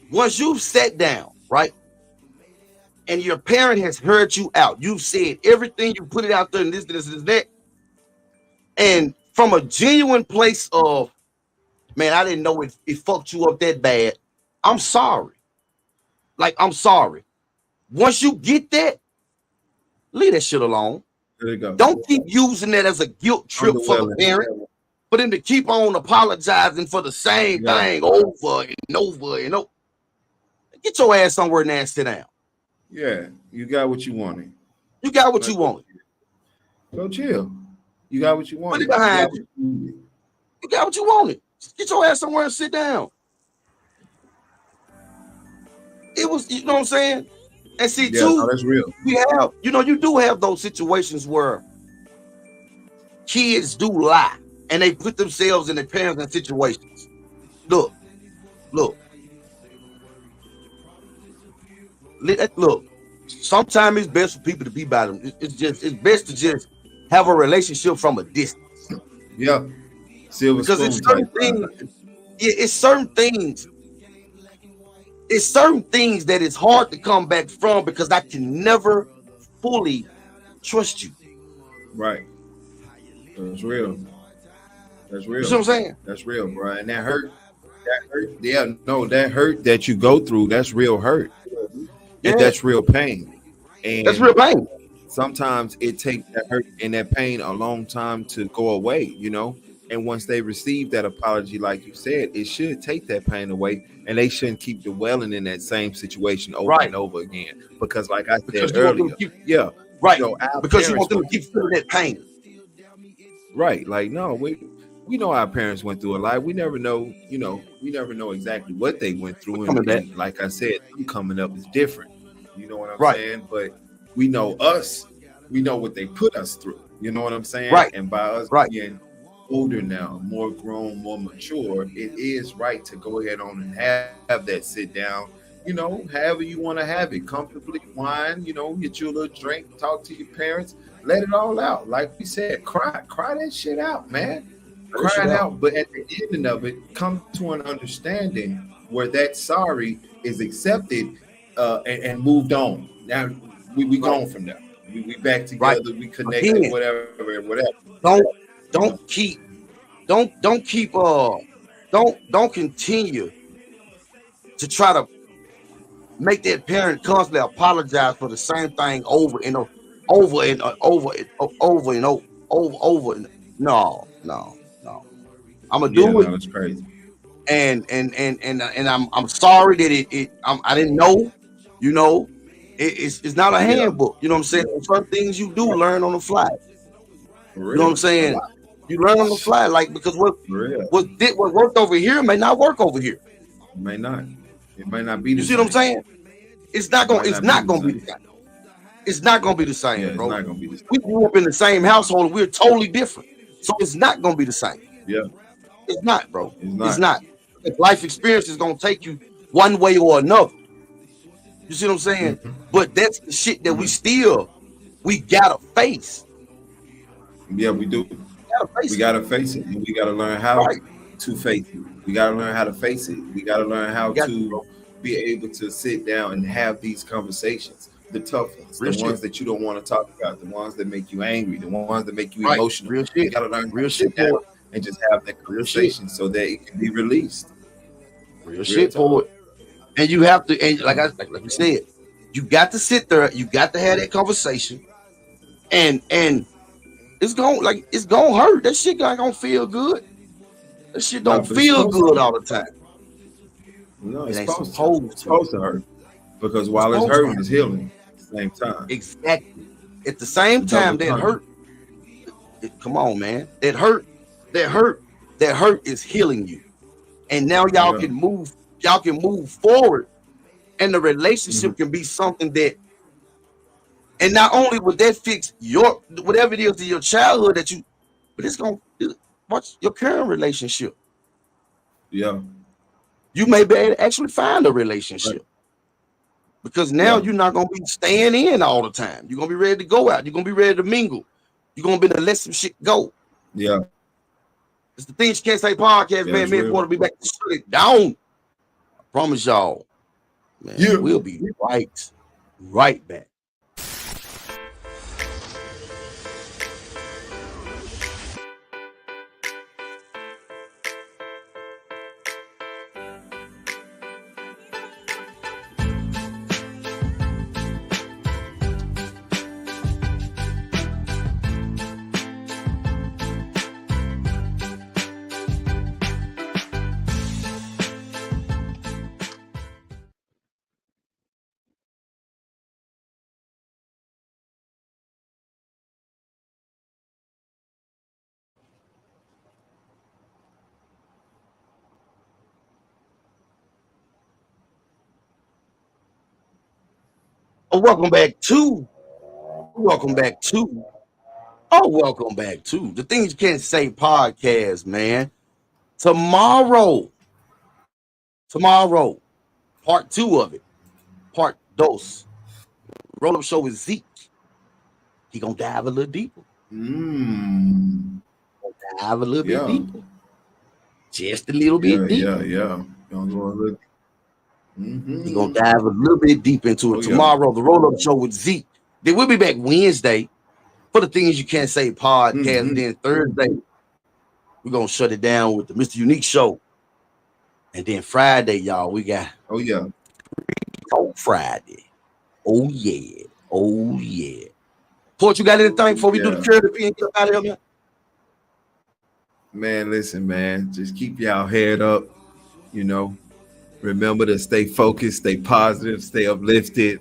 Once you've sat down, right, and your parent has heard you out, you've said everything, you put it out there, and this, that, and from a genuine place of, man, I didn't know it fucked you up that bad. I'm sorry. Like, I'm sorry. Once you get that, leave that shit alone. There you go. Don't keep using that as a guilt trip for the parent, for them to keep on apologizing for the same thing over and over and over. Get your ass somewhere and then sit down. Yeah, you got what you wanted. You got what you wanted. Go chill. You got what you wanted. Put it behind you. You got what you wanted. Get your ass somewhere and sit down. It was, you know what I'm saying? And see, too, that's real. We have, you know, you do have those situations where kids do lie and they put themselves and their parents in situations. Look. Sometimes it's best for people to be by them. It's best to just have a relationship from a distance. Yeah. Because it's certain things. It's certain things. It's certain things that it's hard to come back from, because I can never fully trust you. Right. That's real. That's real. You see what I'm saying? That's real, bro. And that hurt. That hurt. Yeah, no, that hurt that you go through, that's real hurt. Yeah. And that's real pain. And that's real pain. Sometimes it takes that hurt and that pain a long time to go away, you know. And once they receive that apology, like you said, it should take that pain away, and they shouldn't keep dwelling in that same situation over and over again. Because, like I said earlier, right, you know, because you want them to keep feeling that pain. Right, like no, we know our parents went through a lot. We never know, you know, we never know exactly what they went through. And like I said, coming up is different. You know what I'm saying? But we know us. We know what they put us through. You know what I'm saying? Right. And by us being older now, more grown, more mature, it is right to go ahead on and have that sit down. You know, however you want to have it, comfortably, wine. You know, get you a little drink, talk to your parents, let it all out. Like we said, cry that shit out, man. Cry it out. But at the end of it, come to an understanding where that sorry is accepted and moved on. Now we gone from there. We back together. We connected. Again, whatever. Don't continue to try to make that parent constantly apologize for the same thing over and over. No. I'm gonna do it. That's crazy. And I'm sorry that I didn't know. You know, it's not a handbook. You know what I'm saying? Some things you do learn on the fly. You know what I'm saying? You learn on the fly, like, because what worked over here may not work over here. It may not. It might not be. You see what I'm saying? It's not gonna be the same. It's not gonna be the same, bro. It's not gonna be the same. We grew up in the same household. We're totally different, so it's not gonna be the same. Yeah, it's not, bro. It's not. Life experience is gonna take you one way or another. You see what I'm saying? But that's the shit that we gotta face. Yeah, we do. We gotta face it. And we gotta learn how to face it. We gotta learn how to face it. We gotta learn how to be able to sit down and have these conversations. The tough ones, the ones that you don't want to talk about, the ones that make you angry, the ones that make you emotional. Real shit. You gotta learn real shit down and just have that conversation so that it can be released. Real shit for it. And you have to, and like we said, you got to sit there, you got to have that conversation, and it's gonna hurt. That shit not gonna feel good. That shit don't feel good all the time. No, it's supposed to hurt. Because while it's hurting, it's healing at the same time. Exactly. At the same time, that hurt. Come on, man. That hurt is healing you. And now y'all can move forward. And the relationship can be something that, and not only would that fix your whatever it is in your childhood but it's gonna watch your current relationship. Yeah. You may be able to actually find a relationship. Right. Because now you're not gonna be staying in all the time. You're gonna be ready to go out. You're gonna be ready to mingle. You're gonna be able to let some shit go. Yeah. It's the Things You Can't Say podcast, man. Me and Porter be back to shut it down. I promise y'all, man. We'll be right back. Welcome back to the Things You Can't Say podcast, man. Tomorrow, part 2 of it, part dos. Roll up show with Zeke. He gonna dive a little deeper. Dive a little bit deeper. Just a little bit deeper. Yeah. Gonna go a little. He's gonna dive a little bit deep into it tomorrow. The roll-up show with Zeke. Then we'll be back Wednesday for the Things You Can't Say podcast. And then Thursday, we're going to shut it down with the MrUnique show. And then Friday, y'all, we got Friday. Oh, yeah. Oh, yeah. Port, you got anything before we do the curtain and get out of here, man? Man, listen, man. Just keep y'all head up. You know, remember to stay focused, stay positive, stay uplifted,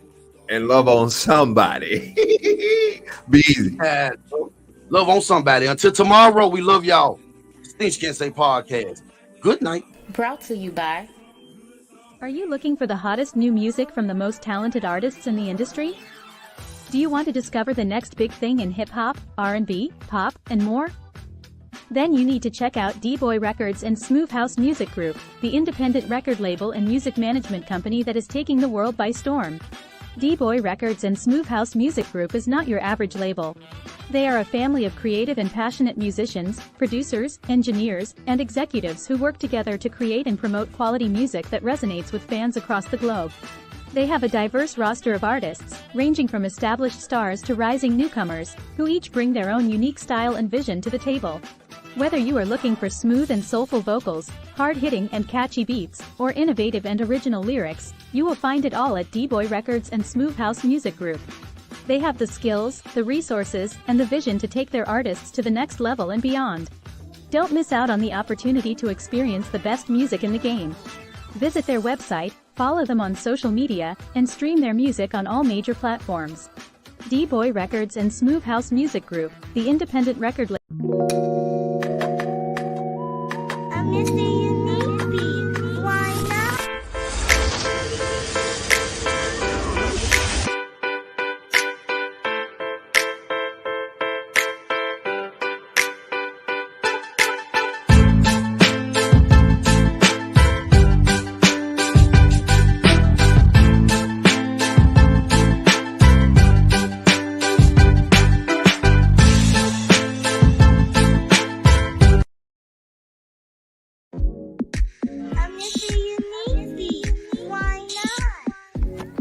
and love on somebody. Be easy. Love on somebody. Until tomorrow, we love y'all. Things You Can't Say podcast. Good night. Brought to you by. Are you looking for the hottest new music from the most talented artists in the industry? Do you want to discover the next big thing in hip-hop, R&B, pop, and more? Then you need to check out DBoy Records and SmooveHouse Music Group, the independent record label and music management company that is taking the world by storm. DBoy Records and SmooveHouse Music Group is not your average label. They are a family of creative and passionate musicians, producers, engineers, and executives who work together to create and promote quality music that resonates with fans across the globe. They have a diverse roster of artists, ranging from established stars to rising newcomers, who each bring their own unique style and vision to the table. Whether you are looking for smooth and soulful vocals, hard-hitting and catchy beats, or innovative and original lyrics, you will find it all at DBoy Records and SmooveHouse Music Group. They have the skills, the resources, and the vision to take their artists to the next level and beyond. Don't miss out on the opportunity to experience the best music in the game. Visit their website, follow them on social media, and stream their music on all major platforms. DBoy Records and SmooveHouse Music Group, the independent record label.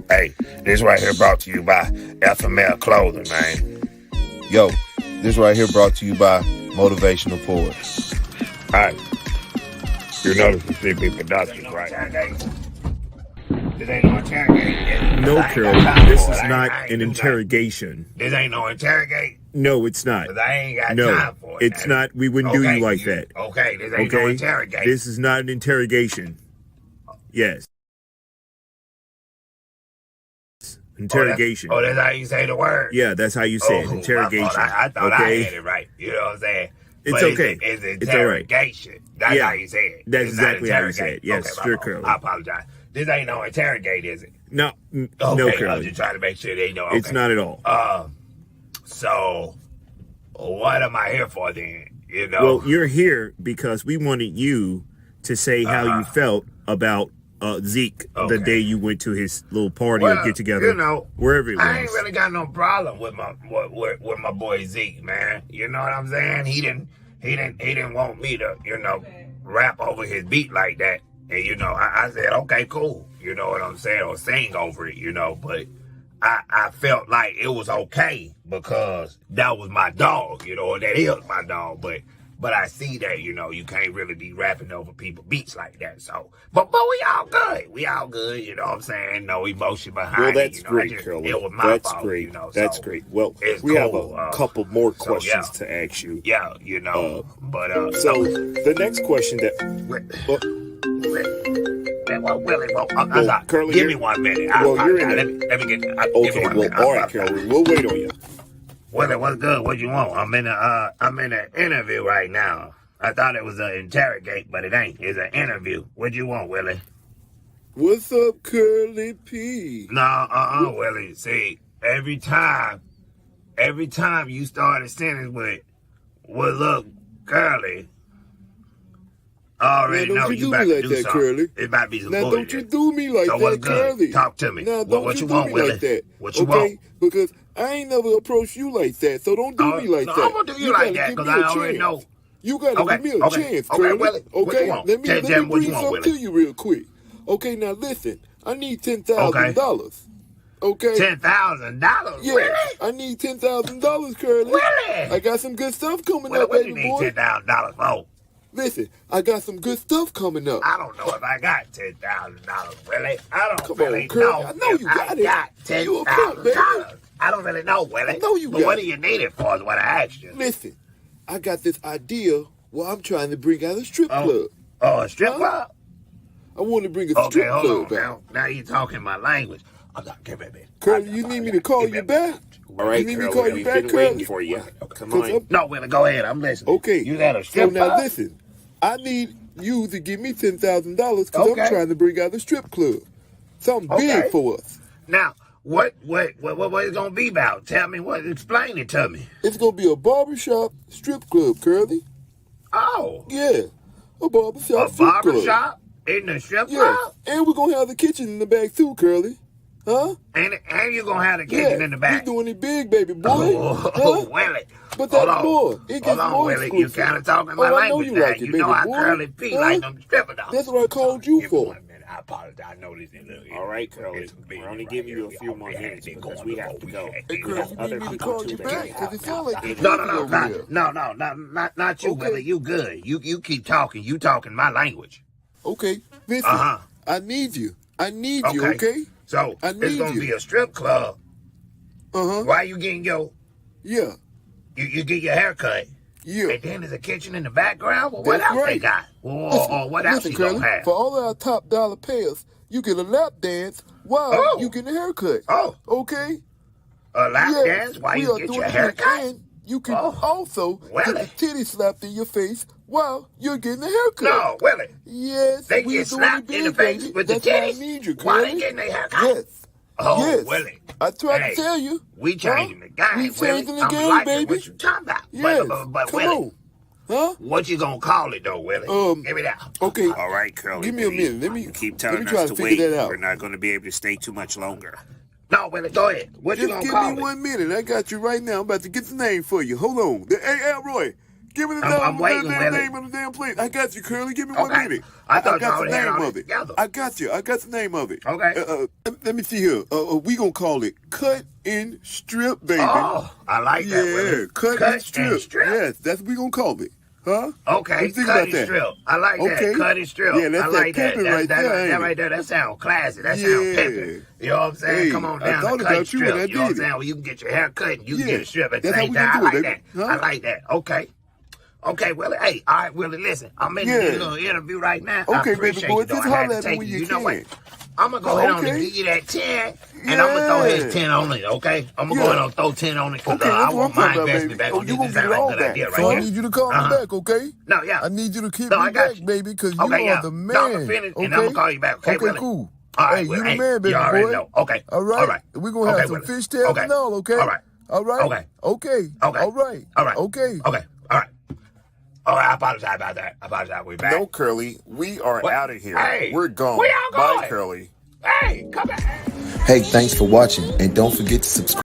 Hey, this right here brought to you by FML Clothing, man. Yo, this right here brought to you by Motivational Poet. Alright. You notice the CP Production, right? This ain't no interrogation. No, Curly, this is not an interrogation. This ain't no interrogate. No, it's not. Cause I ain't got No, time for it. it's not. We wouldn't do you like that. Okay, this ain't no interrogate. This is not an interrogation. Yes. Interrogation. Oh, that's how you say the word? Yeah, that's how you say it. Interrogation. I thought I had it right. You know what I'm saying? It's but okay. It's interrogation. That's how you say it. That's it's exactly how you say it. Yes, okay, sure, Curly. I apologize. This ain't no interrogate, is it? No, no, Curly. I'm just trying to make sure they know. Okay. It's not at all. So what am I here for then? You know? Well, you're here because we wanted you to say how you felt about Zeke the day you went to his little party or get together, you know, wherever it was. I ain't really got no problem with my boy Zeke, man. You know what I'm saying? He didn't want me to, you know, rap over his beat like that. And you know, I said, okay, cool. You know what I'm saying? Or sing over it, you know, but I felt like it was okay because that was my dog, you know, that is my dog, but I see that, you know, you can't really be rapping over people's beats like that. So, but we all good. We all good, you know what I'm saying? No emotion behind it. Well, that's you know, great, Curly. It was my that's fault, great. You know, that's so great. Well, cool. we have a couple more questions to ask you. Yeah, you know, so the next question that... Curly, give me 1 minute. Let me get... all right, Curly, we'll wait on you. Willie, what's good? What you want? I'm in an interview right now. I thought it was an interrogate, but it ain't. It's an interview. What you want, Willie? What's up, Curly P? No, Willie. See, every time you start a sentence with "What's up, Curly," I already know you about to do something. Curly. It might be some bullshit. Now, don't you do me like that, Curly. Good? Talk to me. Now, what you want, Willie? Like that. What you want? Because I ain't never approached you like that, so don't do me like that. I'm gonna do you like that because I already know. You gotta give me a chance, Curly. Willie, okay, let me bring something to you real quick. Okay, now listen, I need $10,000. Okay. $10,000? Yeah, Really? I need $10,000, Curly. Really? I got some good stuff coming Well, up, what do baby you need boy. $10,000 for? Listen, I got some good stuff coming up. I don't know if I got $10,000, Willie. I don't Come really on, Curly. know I know if you got I it. got You a pimp, baby. $10,000. I don't really know, Willie. I know you But got what it. do you need it for is what I asked you. Listen, I got this idea where I'm trying to bring out a strip club. Oh, a strip Huh? club? I want to bring a Okay, strip hold club on. out. Now you're talking my language. I'm not giving it. Curly, you need me to call you back? All right, You need me to Curly, call you we've back, been Curly? waiting for you. Come 'Cause on. I'm- No, Willie, go ahead. I'm listening. Okay. You got a So strip now club? listen, I need you to give me $10,000 because Okay. I'm trying to bring out a strip club. Something Okay. big for us. Now, what it's gonna be about? Tell me what. Explain it to me. It's gonna be a barbershop strip club, Curly. Oh, Yeah, a barbershop a strip club. barbershop in the strip Yeah, club, and we're gonna have the kitchen in the back too, Curly. Huh? and you're gonna have the Yeah, kitchen in the back. we doing it big, baby boy. Oh, Huh? Willie. But that's Hold on. more. It gets Hold on, more Willie. You exclusive. kind of talking Oh, my I know language you now. like it, You baby know I boy. curly feet Huh? like them stripper dogs. That's what I called you Give me for. 1 minute. I apologize. I know this is a little. All right, Curly. We're only giving you a few more minutes because we have to go. Hey, We Curly, have you other need me to people call too you that back we because have it sounds like you're No, busy over here. not you, Okay. Willie. You good. You keep talking. You talking my language. Okay, listen. Uh-huh. I need you. I need you, okay? So I it's need gonna you. be a strip club. Uh-huh. Why you getting your Yeah. you get your hair cut? Yeah. And then there's a kitchen in the background. Well, what That's else they right. got? Or what else Listen, you Curly, gonna have? for all of our top dollar payers, you get a lap dance while Oh. you get a haircut. Oh. Okay? A lap Yes, dance while we you are get doing your it, hair cut? and you can Oh. also Willie. get a titty slapped in your face while you're getting a haircut. No, Willie. Yes, They we're get doing slapped it in the big, face baby. with the That's why I titties need you, while they Curly. getting their hair cut? Yes. Oh, yes. Willie. I tried Hey, to tell you. We changing the game, We Willie. changing the I'm game, liking baby. what you talking about. Yes. But Come Willie, on. Huh? what you gonna call it though, Willie? Give me that. Okay. All right, Curly. Give me a minute. Let me keep let me telling try us to to figure wait. that out. We're not going to be able to stay too much longer. No, Willie, go ahead. What you Just gonna give call me it? 1 minute. I got you right now. I'm about to get the name for you. Hold on. Hey, Roy, give me the I'm waiting, damn Willie. name of the damn place. I got you, Curly. Give me 1 Okay. minute. I thought got y'all the had name all of this it. together. I got you. I got the name of it. Okay. Let me see here. We gonna call it Cut and Strip, baby. Oh, I like that, Yeah, Willie. Cut and Strip. Yes, that's what we gonna call it. Huh? Okay, What you think cut about and that? strip. I like Okay. that. Cut and strip. Yeah, that's I like that pimping right there, that ain't right it? there. That sound classy. That Yeah. sound pimping. You know what I'm saying? Hey, Come on I down thought to cut about and you when strip. I You know what I'm did it. saying? Well, you can get your hair cut and you can Yeah. get a strip at the That's how same we time. I gonna like do it, that. baby. Huh? I like that. Okay. Okay, Willie. Hey, all right, Willie, listen. I'm in this little interview right now. I Okay, baby appreciate boy, you, though. just I had holler to at me take when you. you You know what? can. I'm going to go ahead on and Okay. give you that 10, and I'm going to throw his 10 on it, okay? I'm going to go ahead and throw 10 on it because Okay, I that's what I'm want my talking about, investment baby. back Oh, on you this. gonna This get sound it all like a good back. idea right So I here. need you to call me back, okay? No, yeah. I need you to keep No, me I got back, you. baby, because you Okay, yeah. are the man. No, I'm gonna finish, and I'm gonna call you back. Okay, Willie? Cool. All right, hey, Willie. you the Hey, man, baby you already boy. know. Okay. All right. All right. We're going to have Okay, some Willie. fish tails Okay. and all, okay? All right. All right? Okay. Okay. Okay. All right. All right. Okay. Okay. All right. All right, I apologize about that. I apologize. We back. No, Curly. We are What? out of here. Hey, We're gone. where y'all Bye, going? Curly. Hey, come back. Hey, thanks for watching, and don't forget to subscribe.